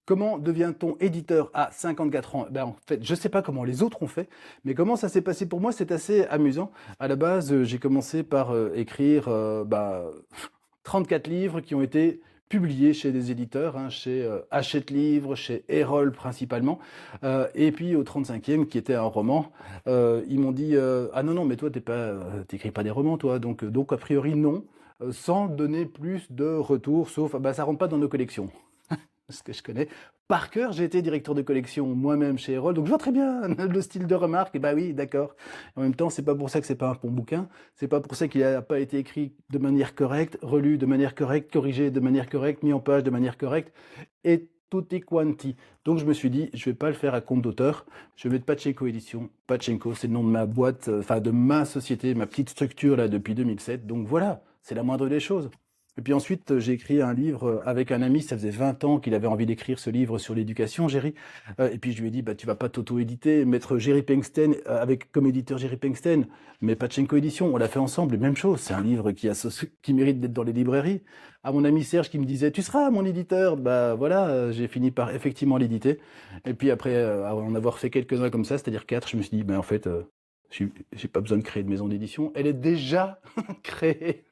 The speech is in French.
Comment devient-on éditeur à 54 ans? Ben, en fait, je sais pas comment les autres ont fait, mais comment ça s'est passé pour moi, c'est assez amusant. À la base, j'ai commencé par, écrire, 34 livres qui ont été publiés chez des éditeurs, hein, chez, Hachette Livres, chez Erol principalement. Et puis au 35e, qui était un roman, ils m'ont dit, «Ah non, non, mais toi tu pas des romans toi, donc a priori non», sans donner plus de retours, sauf: «Ah bah, ça rentre pas dans nos collections». Ce que je connais par cœur. J'ai été directeur de collection moi-même chez Erol, donc je vois très bien le style de remarque. Et bah oui, d'accord. En même temps, c'est pas pour ça que c'est pas un bon bouquin. C'est pas pour ça qu'il n'a pas été écrit de manière correcte, relu de manière correcte, corrigé de manière correcte, mis en page de manière correcte, et tutti quanti. Donc je me suis dit, je vais pas le faire à compte d'auteur. Je vais mettre Pachenko Édition. Pachenko, c'est le nom de ma boîte, enfin de ma société, ma petite structure là depuis 2007. Donc voilà, c'est la moindre des choses. Et puis ensuite, j'ai écrit un livre avec un ami, ça faisait 20 ans qu'il avait envie d'écrire ce livre sur l'éducation, Géry. Et puis je lui ai dit, bah, tu vas pas t'auto-éditer, mettre Géry Pinkston avec comme éditeur Géry Pinkston, mais Pachenko Édition, on l'a fait ensemble, et même chose, c'est un livre qui mérite d'être dans les librairies. À mon ami Serge qui me disait, tu seras mon éditeur, bah voilà, j'ai fini par effectivement l'éditer. Et puis après, en avoir fait quelques-uns comme ça, c'est-à-dire 4, je me suis dit, ben en fait, j'ai pas besoin de créer de maison d'édition, elle est déjà créée.